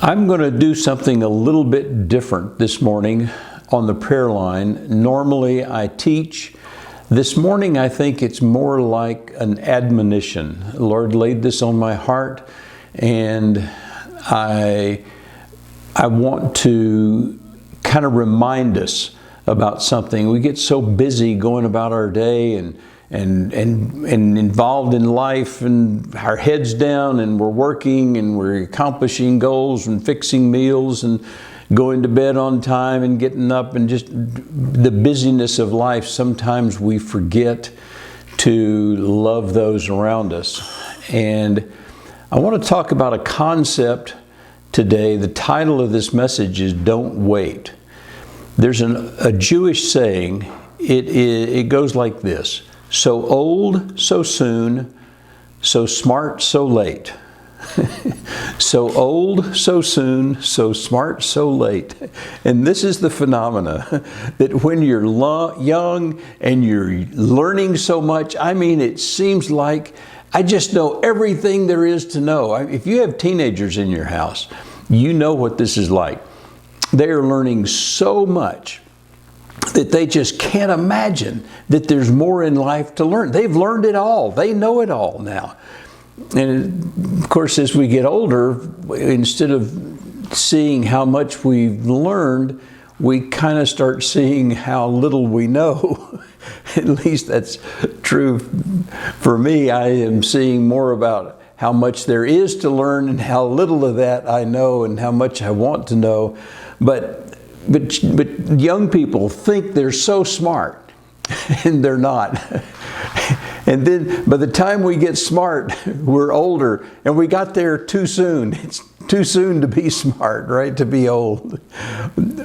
I'm going to do something a little bit different this morning on the prayer line. Normally I teach. This morning I think it's more like an admonition. The Lord laid this on my heart, and I want to kind of remind us about something. We get so busy going about our day and involved in life, and our heads down, and we're working and we're accomplishing goals and fixing meals and going to bed on time and getting up, and just the busyness of life. Sometimes we forget to love those around us. And I want to talk about a concept today. The title of this message is Don't Wait. There's a Jewish saying. It goes like this: so old, so soon, so smart, so late. So old, so soon, so smart, so late. And this is the phenomena that when you're young and you're learning so much, I mean, it seems like I just know everything there is to know. If you have teenagers in your house, you know what this is like. They are learning so much that they just can't imagine that there's more in life to learn. They've learned it all. They know it all now. And of course, as we get older, instead of seeing how much we've learned, we kind of start seeing how little we know. At least that's true for me. I am seeing more about how much there is to learn and how little of that I know and how much I want to know. But young people think they're so smart, and they're not. And then by the time we get smart, we're older, and we got there too soon. It's too soon to be smart, right? To be old.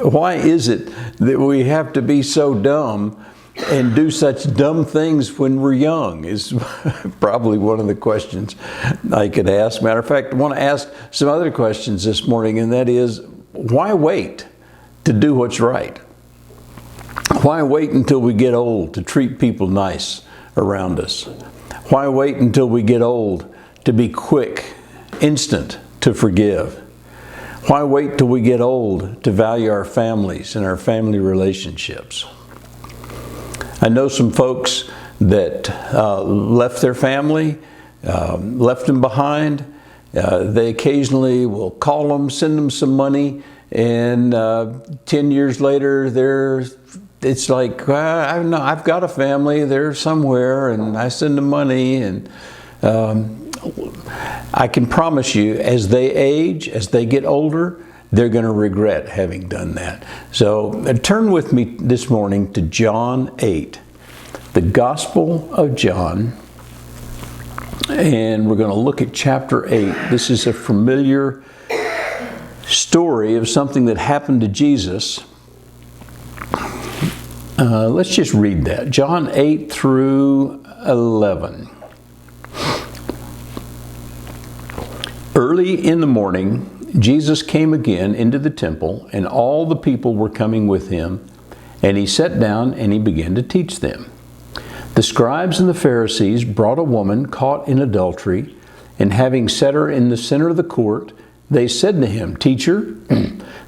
Why is it that we have to be so dumb and do such dumb things when we're young? Is probably one of the questions I could ask. Matter of fact, I want to ask some other questions this morning, and that is, why wait to do what's right? Why wait until we get old to treat people nice around us? Why wait until we get old to be quick, instant to forgive? Why wait till we get old to value our families and our family relationships? I know some folks that left their family, left them behind. They occasionally will call them, send them some money, and 10 years later, it's like, I've got a family, they're somewhere, and I send them money. And I can promise you, as they age, as they get older, they're going to regret having done that. So turn with me this morning to John 8, the Gospel of John. And we're going to look at chapter 8. This is a familiar story of something that happened to Jesus. Let's just read that. John 8 through 11. Early in the morning, Jesus came again into the temple, and all the people were coming with him. And he sat down and he began to teach them. The scribes and the Pharisees brought a woman caught in adultery, and having set her in the center of the court, they said to him, "Teacher,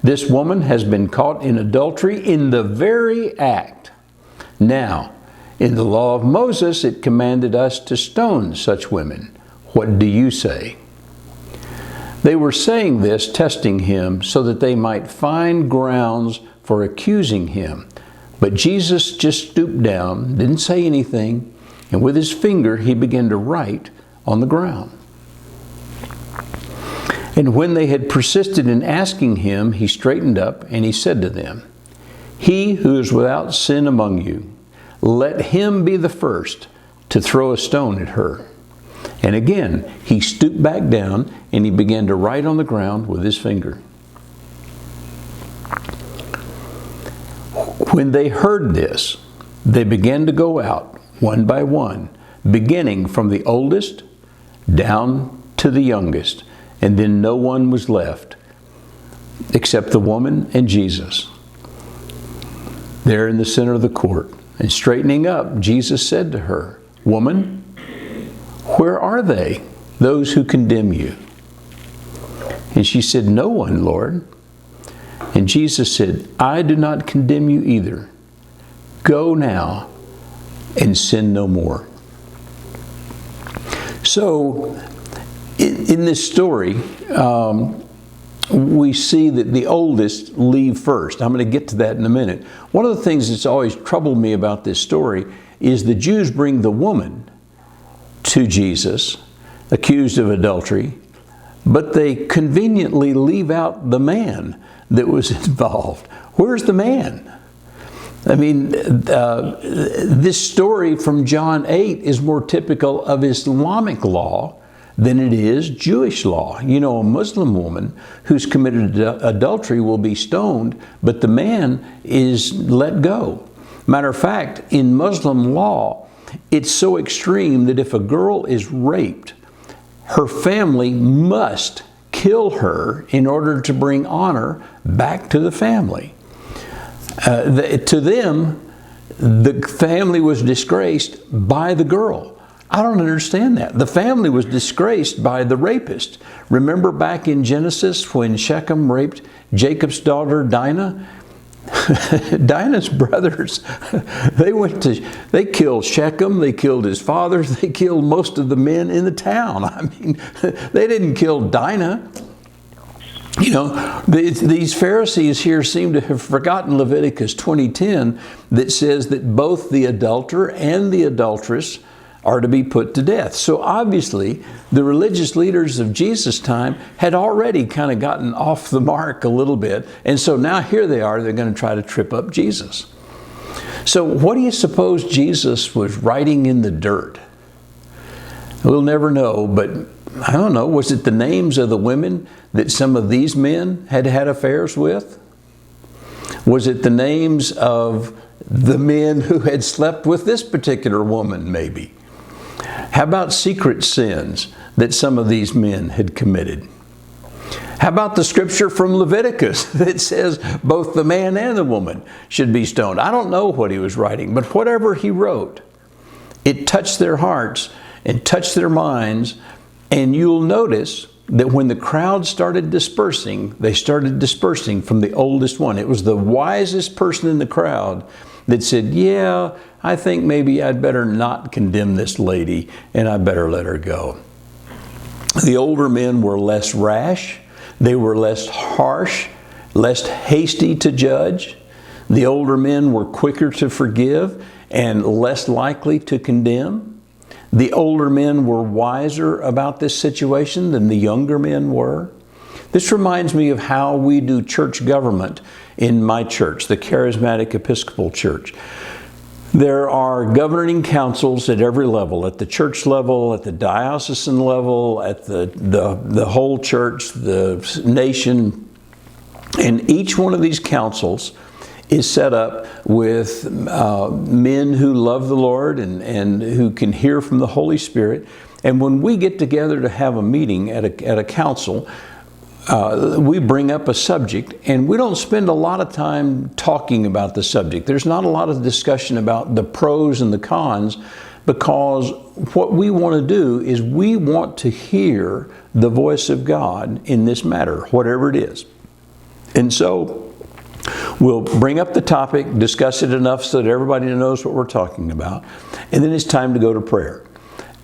this woman has been caught in adultery in the very act. Now, in the law of Moses, it commanded us to stone such women. What do you say?" They were saying this, testing him, so that they might find grounds for accusing him. But Jesus just stooped down, didn't say anything, and with his finger he began to write on the ground. And when they had persisted in asking him, he straightened up and he said to them, "He who is without sin among you, let him be the first to throw a stone at her." And again, he stooped back down and he began to write on the ground with his finger. When they heard this, they began to go out one by one, beginning from the oldest down to the youngest. And then no one was left except the woman and Jesus, there in the center of the court. And straightening up, Jesus said to her, "Woman, where are they, those who condemn you?" And she said, "No one, Lord." And Jesus said, "I do not condemn you either. Go now and sin no more." So, in this story, we see that the oldest leave first. I'm going to get to that in a minute. One of the things that's always troubled me about this story is the Jews bring the woman to Jesus, accused of adultery, but they conveniently leave out the man that was involved. Where's the man? I mean, this story from John 8 is more typical of Islamic law than it is Jewish law. You know, a Muslim woman who's committed adultery will be stoned, but the man is let go. Matter of fact, in Muslim law, it's so extreme that if a girl is raped, her family must kill her in order to bring honor back to the family. To them, the family was disgraced by the girl. I don't understand that. The family was disgraced by the rapist. Remember back in Genesis when Shechem raped Jacob's daughter Dinah? Dinah's brothers, they killed Shechem, they killed his father, they killed most of the men in the town. I mean, they didn't kill Dinah. You know, these Pharisees here seem to have forgotten Leviticus 20:10 that says that both the adulterer and the adulteress are to be put to death. So obviously, the religious leaders of Jesus' time had already kind of gotten off the mark a little bit. And so now here they are, they're going to try to trip up Jesus. So what do you suppose Jesus was writing in the dirt? We'll never know, but I don't know, was it the names of the women that some of these men had had affairs with? Was it the names of the men who had slept with this particular woman, maybe? How about secret sins that some of these men had committed? How about the scripture from Leviticus that says both the man and the woman should be stoned? I don't know what he was writing, but whatever he wrote, it touched their hearts and touched their minds. And you'll notice that when the crowd started dispersing, they started dispersing from the oldest one. It was the wisest person in the crowd that said, "Yeah, I think maybe I'd better not condemn this lady and I better let her go." The older men were less rash. They were less harsh, less hasty to judge. The older men were quicker to forgive and less likely to condemn. The older men were wiser about this situation than the younger men were. This reminds me of how we do church government in my church, the Charismatic Episcopal Church. There are governing councils at every level, at the church level, at the diocesan level, at the whole church, the nation. And each one of these councils is set up with men who love the Lord and who can hear from the Holy Spirit. And when we get together to have a meeting at a council, we bring up a subject, and we don't spend a lot of time talking about the subject. There's not a lot of discussion about the pros and the cons, because what we want to do is we want to hear the voice of God in this matter, whatever it is. And so we'll bring up the topic, discuss it enough so that everybody knows what we're talking about, and then it's time to go to prayer.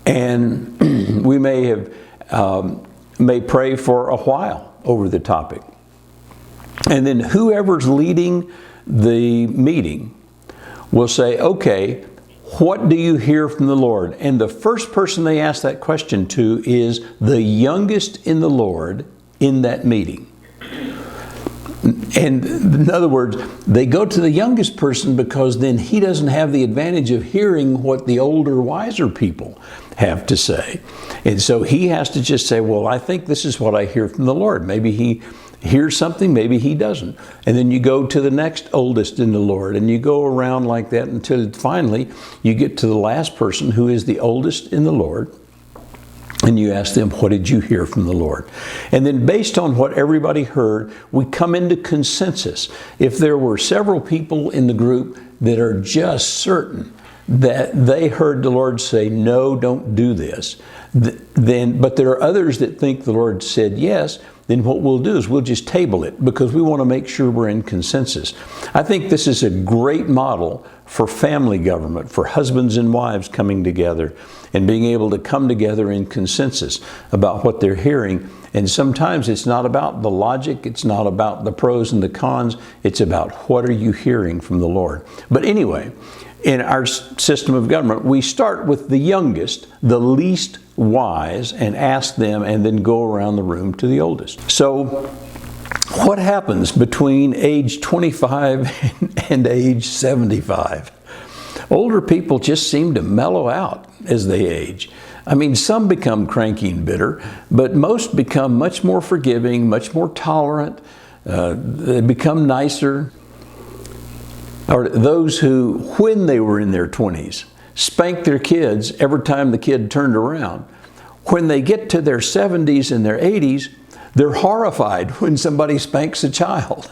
And we may pray for a while over the topic. And then whoever's leading the meeting will say, "Okay, what do you hear from the Lord?" And the first person they ask that question to is the youngest in the Lord in that meeting. And in other words, they go to the youngest person because then he doesn't have the advantage of hearing what the older, wiser people have to say. And so he has to just say, "Well, I think this is what I hear from the Lord." Maybe he hears something, maybe he doesn't. And then you go to the next oldest in the Lord, and you go around like that until finally you get to the last person who is the oldest in the Lord. And you ask them, "What did you hear from the Lord?" And then based on what everybody heard, we come into consensus. If there were several people in the group that are just certain that they heard the Lord say, "No, don't do this," but there are others that think the Lord said yes, then what we'll do is we'll just table it because we want to make sure we're in consensus. I think this is a great model for family government, for husbands and wives coming together and being able to come together in consensus about what they're hearing. And sometimes it's not about the logic, it's not about the pros and the cons, it's about what are you hearing from the Lord. But anyway, in our system of government, we start with the youngest, the least wise, and ask them and then go around the room to the oldest. So what happens between age 25 and age 75? Older people just seem to mellow out as they age. I mean, some become cranky and bitter, but most become much more forgiving, much more tolerant. They become nicer. Or those who, when they were in their 20s, spanked their kids every time the kid turned around. When they get to their 70s and their 80s, they're horrified when somebody spanks a child.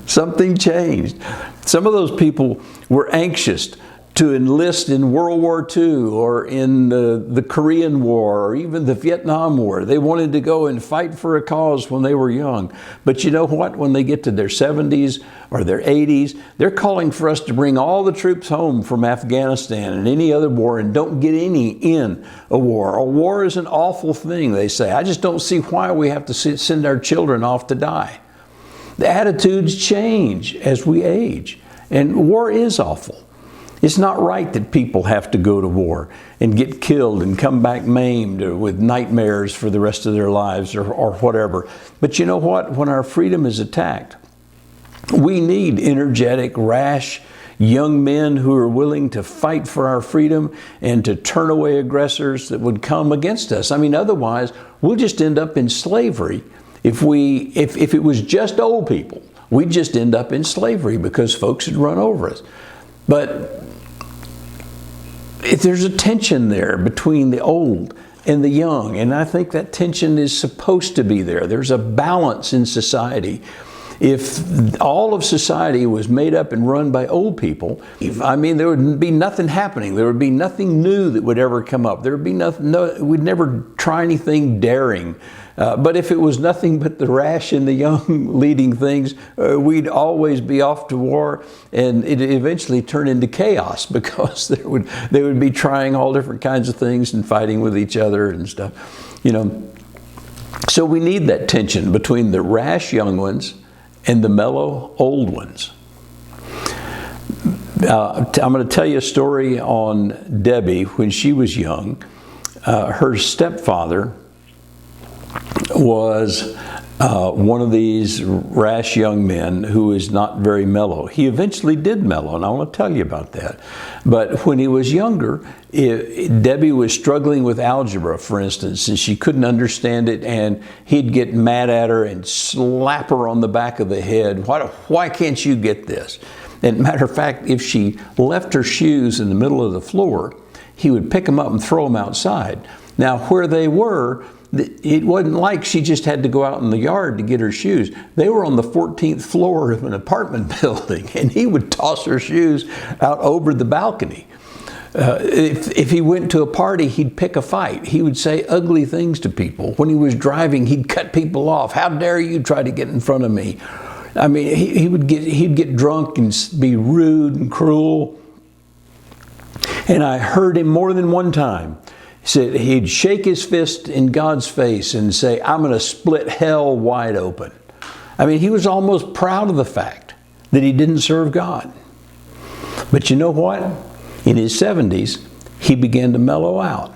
Something changed. Some of those people were anxious to enlist in World War II or in the Korean War or even the Vietnam War. They wanted to go and fight for a cause when they were young. But you know what? When they get to their 70s or their 80s, they're calling for us to bring all the troops home from Afghanistan and any other war and don't get any in a war. A war is an awful thing, they say. I just don't see why we have to send our children off to die. The attitudes change as we age, and war is awful. It's not right that people have to go to war and get killed and come back maimed or with nightmares for the rest of their lives or whatever. But you know what? When our freedom is attacked, we need energetic, rash, young men who are willing to fight for our freedom and to turn away aggressors that would come against us. I mean, otherwise, we'll just end up in slavery. If it was just old people, we'd just end up in slavery because folks would run over us. But there's a tension there between the old and the young, and I think that tension is supposed to be there. There's a balance in society. If all of society was made up and run by old people, there would be nothing happening. There would be nothing new that would ever come up. There would be nothing. We'd never try anything daring. But if it was nothing but the rash and the young leading things, we'd always be off to war, and it'd eventually turn into chaos because they would be trying all different kinds of things and fighting with each other and stuff. So we need that tension between the rash young ones and the mellow old ones. I'm going to tell you a story on Debbie when she was young. Her stepfather was one of these rash young men who is not very mellow. He eventually did mellow, and I want to tell you about that. But when he was younger, Debbie was struggling with algebra, for instance, and she couldn't understand it, and he'd get mad at her and slap her on the back of the head. Why can't you get this? And matter of fact, if she left her shoes in the middle of the floor, he would pick them up and throw them outside. Now, where they were, it wasn't like she just had to go out in the yard to get her shoes. They were on the 14th floor of an apartment building, and he would toss her shoes out over the balcony. If he went to a party, he'd pick a fight. He would say ugly things to people. When he was driving, he'd cut people off. How dare you try to get in front of me? I mean, he'd get drunk and be rude and cruel. And I heard him more than one time. He said he'd shake his fist in God's face and say, "I'm going to split hell wide open." I mean, he was almost proud of the fact that he didn't serve God. But you know what? In his 70s, he began to mellow out.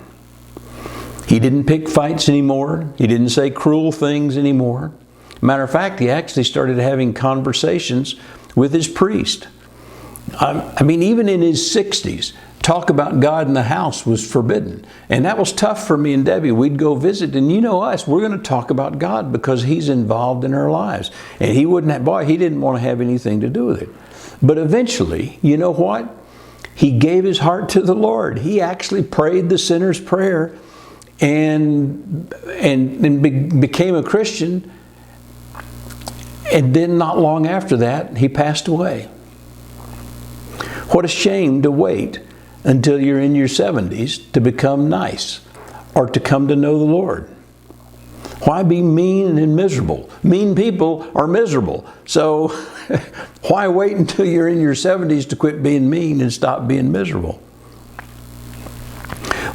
He didn't pick fights anymore. He didn't say cruel things anymore. Matter of fact, he actually started having conversations with his priest. I mean, even in his 60s, talk about God in the house was forbidden. And that was tough for me and Debbie. We'd go visit, and you know us, we're going to talk about God because He's involved in our lives. And he didn't want to have anything to do with it. But eventually, you know what? He gave his heart to the Lord. He actually prayed the sinner's prayer and became a Christian. And then not long after that, he passed away. What a shame to wait until you're in your 70s to become nice or to come to know the Lord. Why be mean and miserable? Mean people are miserable. So why wait until you're in your 70s to quit being mean and stop being miserable?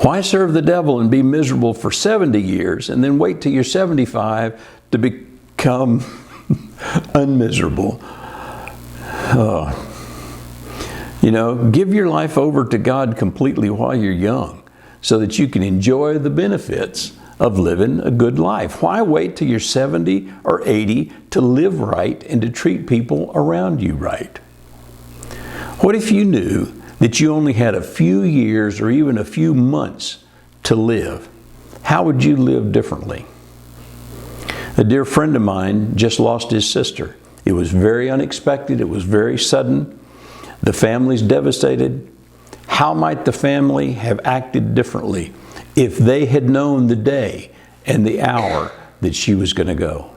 Why serve the devil and be miserable for 70 years and then wait till you're 75 to become unmiserable? Give your life over to God completely while you're young so that you can enjoy the benefits of living a good life. Why wait till you're 70 or 80 to live right and to treat people around you right? What if you knew that you only had a few years or even a few months to live? How would you live differently? A dear friend of mine just lost his sister. It was very unexpected. It was very sudden. The family's devastated. How might the family have acted differently if they had known the day and the hour that she was going to go?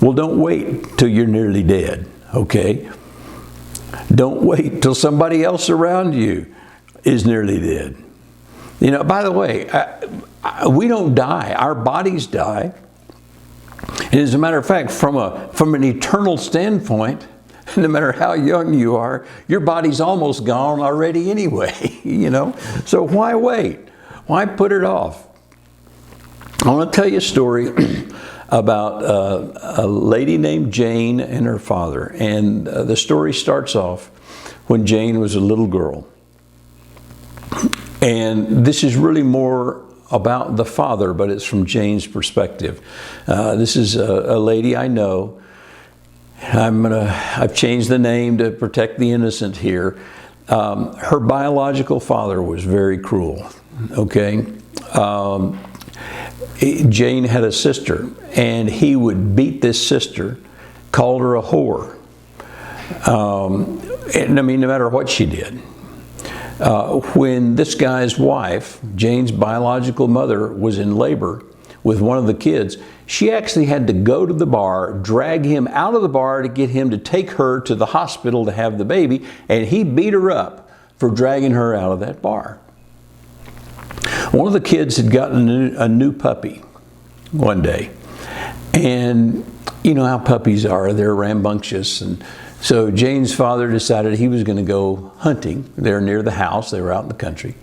Well, don't wait till you're nearly dead, okay? Don't wait till somebody else around you is nearly dead. By the way, we don't die. Our bodies die. And as a matter of fact, from an eternal standpoint, no matter how young you are, your body's almost gone already anyway, So why wait? Why put it off? I want to tell you a story about a lady named Jane and her father. And the story starts off when Jane was a little girl. And this is really more about the father, but it's from Jane's perspective. This is a lady I know. I've changed the name to protect the innocent here. Her biological father was very cruel, okay? Jane had a sister, and he would beat this sister, called her a whore. And no matter what she did. When this guy's wife, Jane's biological mother, was in labor with one of the kids, she actually had to go to the bar, drag him out of the bar to get him to take her to the hospital to have the baby, and he beat her up for dragging her out of that bar. One of the kids had gotten a new puppy one day, and you know how puppies are, they're rambunctious, and so Jane's father decided he was going to go hunting there near the house. They were out in the country.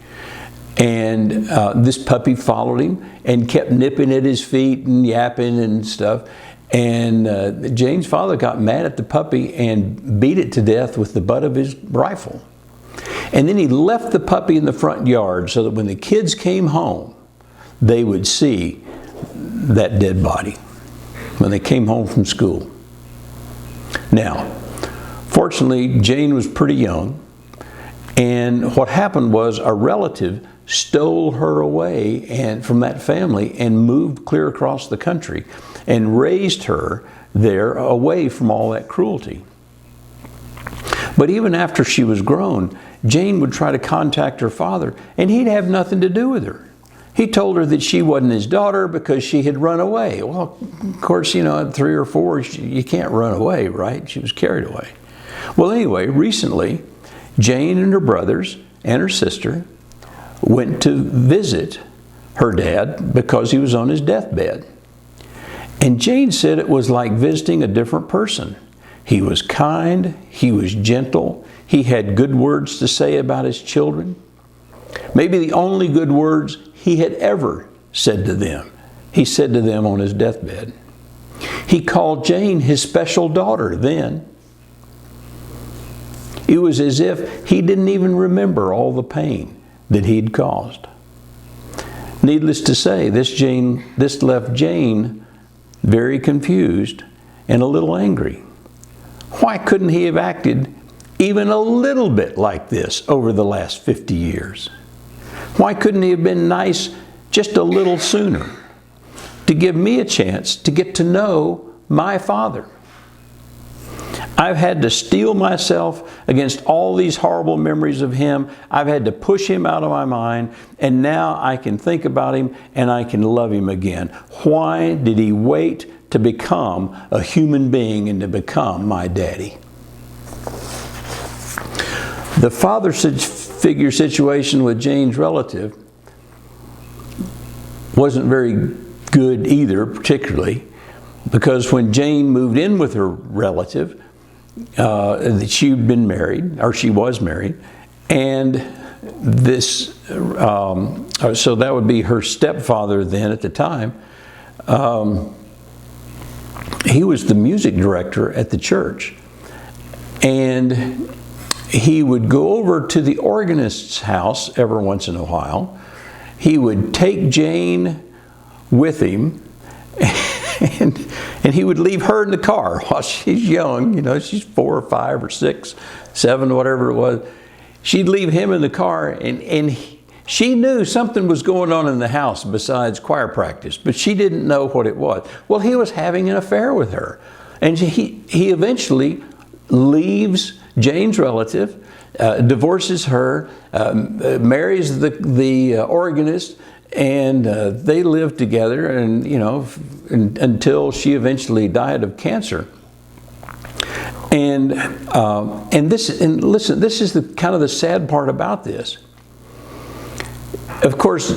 And this puppy followed him and kept nipping at his feet and yapping and stuff. And Jane's father got mad at the puppy and beat it to death with the butt of his rifle. And then he left the puppy in the front yard so that when the kids came home, they would see that dead body when they came home from school. Now, fortunately, Jane was pretty young. And what happened was a relative stole her away from that family and moved clear across the country and raised her there away from all that cruelty. But even after she was grown, Jane would try to contact her father, and he'd have nothing to do with her. He told her that she wasn't his daughter because she had run away. Well, of course, at 3 or 4, you can't run away, right? She was carried away. Well, anyway, recently, Jane and her brothers and her sister went to visit her dad because he was on his deathbed. And Jane said it was like visiting a different person. He was kind, he was gentle, he had good words to say about his children. Maybe the only good words he had ever said to them, he said to them on his deathbed. He called Jane his special daughter then. It was as if he didn't even remember all the pain that he'd caused. Needless to say, this left Jane very confused and a little angry. Why couldn't he have acted even a little bit like this over the last 50 years? Why couldn't he have been nice just a little sooner to give me a chance to get to know my father? I've had to steel myself against all these horrible memories of him. I've had to push him out of my mind, and now I can think about him and I can love him again. Why did he wait to become a human being and to become my daddy? The father figure situation with Jane's relative wasn't very good either, particularly, because when Jane moved in with her relative, she'd been married, or she was married, and this, so that would be her stepfather then at the time. He was the music director at the church, and he would go over to the organist's house every once in a while. He would take Jane with him, and he would leave her in the car while she's young. You know, she's 4 or 5 or 6, 7, whatever it was. She'd leave him in the car, and she knew something was going on in the house besides choir practice, but she didn't know what it was. Well, he was having an affair with her, and he eventually leaves Jane's relative, divorces her, marries the organist, and they lived together, and you know, until she eventually died of cancer. And listen, this is the kind of the sad part about this. Of course,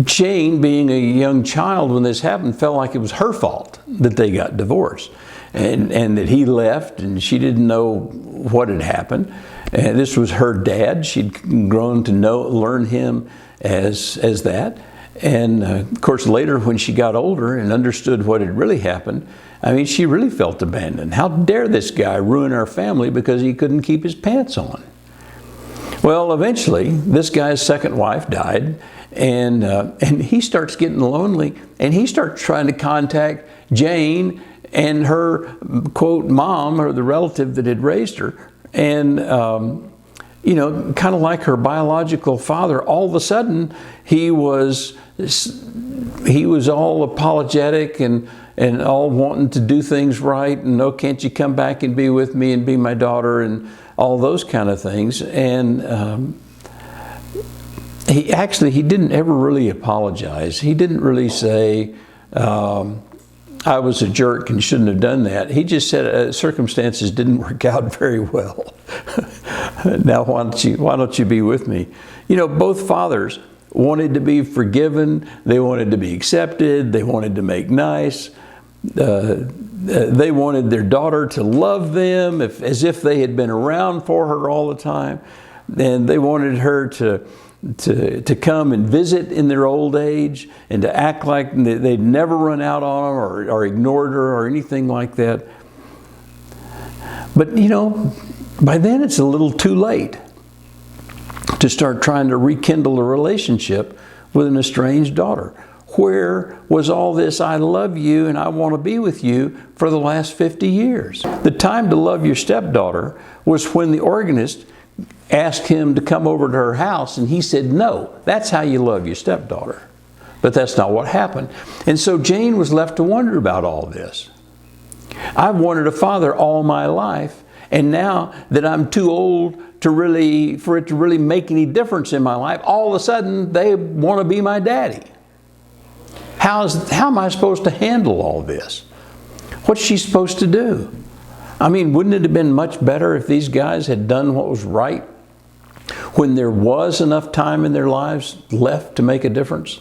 Jane, being a young child when this happened, felt like it was her fault that they got divorced, and that he left, and she didn't know what had happened. And this was her dad. She'd grown to learn him as that. And of course, later when she got older and understood what had really happened, I mean, she really felt abandoned. How dare this guy ruin our family because he couldn't keep his pants on? Well, eventually, this guy's second wife died, and he starts getting lonely, and he starts trying to contact Jane and her, quote, mom, or the relative that had raised her, and you know, kind of like her biological father. All of a sudden, he was all apologetic and all wanting to do things right, and oh, can't you come back and be with me and be my daughter, and all those kind of things. And he didn't ever really apologize. He didn't really say, I was a jerk and shouldn't have done that. He just said circumstances didn't work out very well. Now why don't you be with me? You know, both fathers wanted to be forgiven. They wanted to be accepted. They wanted to make nice. They wanted their daughter to love them as if they had been around for her all the time. And they wanted her to come and visit in their old age and to act like they'd never run out on them or ignored her or anything like that. But you know, by then it's a little too late to start trying to rekindle a relationship with an estranged daughter. Where was all this I love you and I want to be with you for the last 50 years? The time to love your stepdaughter was when the organist asked him to come over to her house, and he said no. That's how you love your stepdaughter. But that's not what happened. And so Jane was left to wonder about all this. I've wanted a father all my life, and now that I'm too old for it to really make any difference in my life, all of a sudden they want to be my daddy. How am I supposed to handle all this? What's she supposed to do? I mean, wouldn't it have been much better if these guys had done what was right when there was enough time in their lives left to make a difference?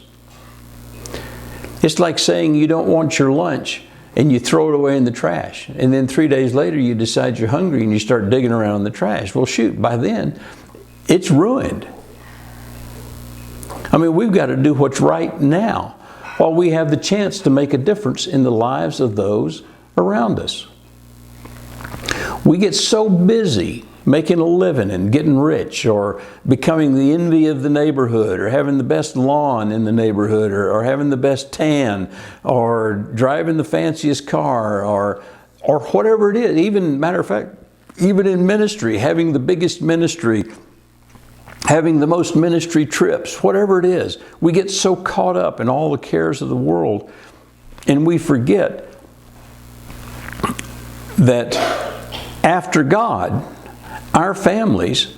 It's like saying you don't want your lunch and you throw it away in the trash, and then 3 days later you decide you're hungry and you start digging around in the trash. Well, shoot, by then it's ruined. I mean, we've got to do what's right now while we have the chance to make a difference in the lives of those around us. We get so busy making a living and getting rich, or becoming the envy of the neighborhood, or having the best lawn in the neighborhood, or having the best tan, or driving the fanciest car, or whatever it is. Even, matter of fact, even in ministry, having the biggest ministry, having the most ministry trips, whatever it is. We get so caught up in all the cares of the world, and we forget that after God, our families,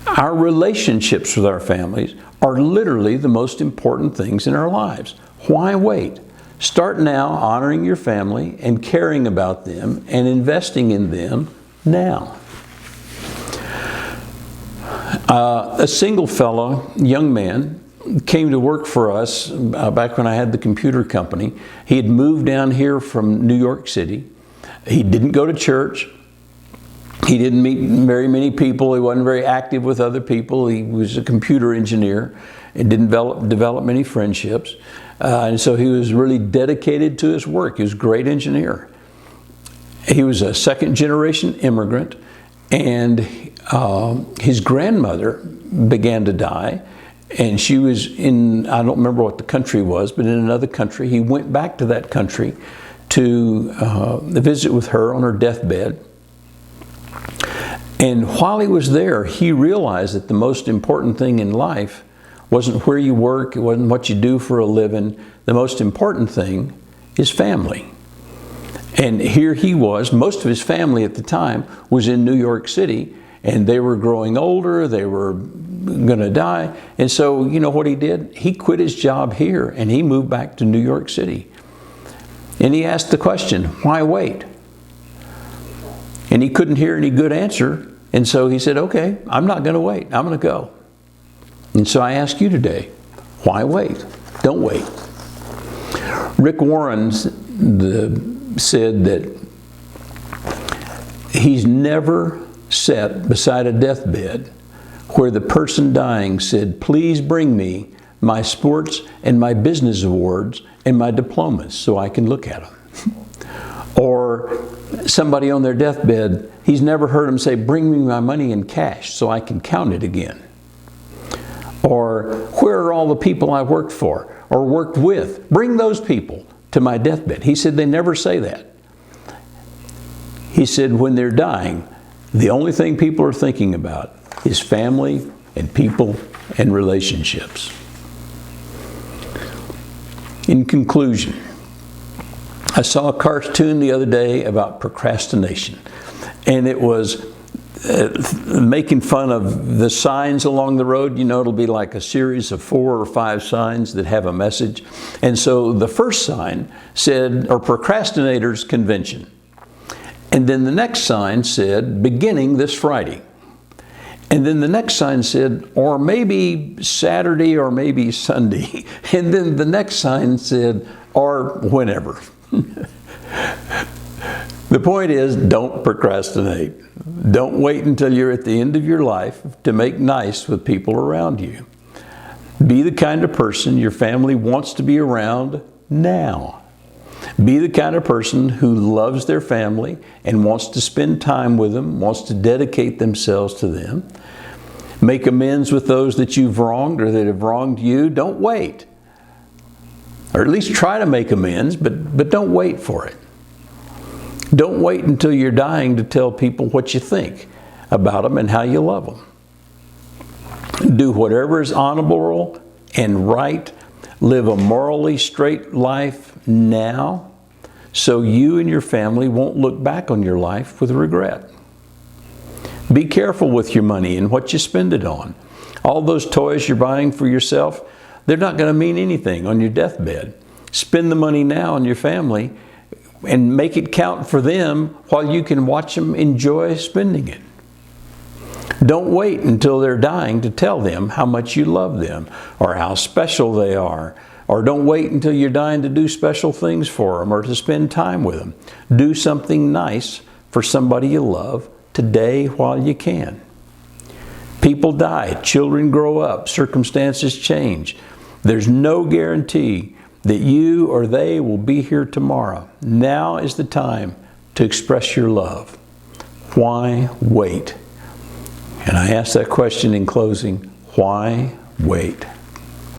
our relationships with our families are literally the most important things in our lives. Why wait? Start now honoring your family and caring about them and investing in them now. A single fellow, young man, came to work for us back when I had the computer company. He had moved down here from New York City. He didn't go to church. He didn't meet very many people. He wasn't very active with other people. He was a computer engineer and didn't develop many friendships. And so he was really dedicated to his work. He was a great engineer. He was a second-generation immigrant, and his grandmother began to die, and she was in, I don't remember what the country was, but in another country. He went back to that country to visit with her on her deathbed. And while he was there, he realized that the most important thing in life wasn't where you work, it wasn't what you do for a living. The most important thing is family. And here he was, most of his family at the time was in New York City, and they were growing older, they were going to die. And so, you know what he did? He quit his job here and he moved back to New York City. And he asked the question, why wait? And he couldn't hear any good answer. And so he said, okay, I'm not going to wait. I'm going to go. And so I ask you today, why wait? Don't wait. Rick Warren said that he's never sat beside a deathbed where the person dying said, please bring me my sports and my business awards and my diplomas so I can look at them. Or somebody on their deathbed, he's never heard them say, bring me my money in cash so I can count it again. Or where are all the people I worked for or worked with? Bring those people to my deathbed. He said they never say that. He said when they're dying, the only thing people are thinking about is family and people and relationships. In conclusion, I saw a cartoon the other day about procrastination, and it was making fun of the signs along the road. You know, it'll be like a series of 4 or 5 signs that have a message. And so the first sign said, or procrastinators convention. And then the next sign said, beginning this Friday. And then the next sign said, or maybe Saturday or maybe Sunday. And then the next sign said, or whenever. The point is, don't procrastinate. Don't wait until you're at the end of your life to make nice with people around you. Be the kind of person your family wants to be around now. Be the kind of person who loves their family and wants to spend time with them, wants to dedicate themselves to them. Make amends with those that you've wronged or that have wronged you. Don't wait. Or at least try to make amends, but don't wait for it. Don't wait until you're dying to tell people what you think about them and how you love them. Do whatever is honorable and right. Live a morally straight life now so you and your family won't look back on your life with regret. Be careful with your money and what you spend it on. All those toys you're buying for yourself, they're not going to mean anything on your deathbed. Spend the money now on your family and make it count for them while you can watch them enjoy spending it. Don't wait until they're dying to tell them how much you love them or how special they are. Or don't wait until you're dying to do special things for them or to spend time with them. Do something nice for somebody you love today while you can. People die, children grow up, circumstances change. There's no guarantee that you or they will be here tomorrow. Now is the time to express your love. Why wait? And I ask that question in closing, why wait?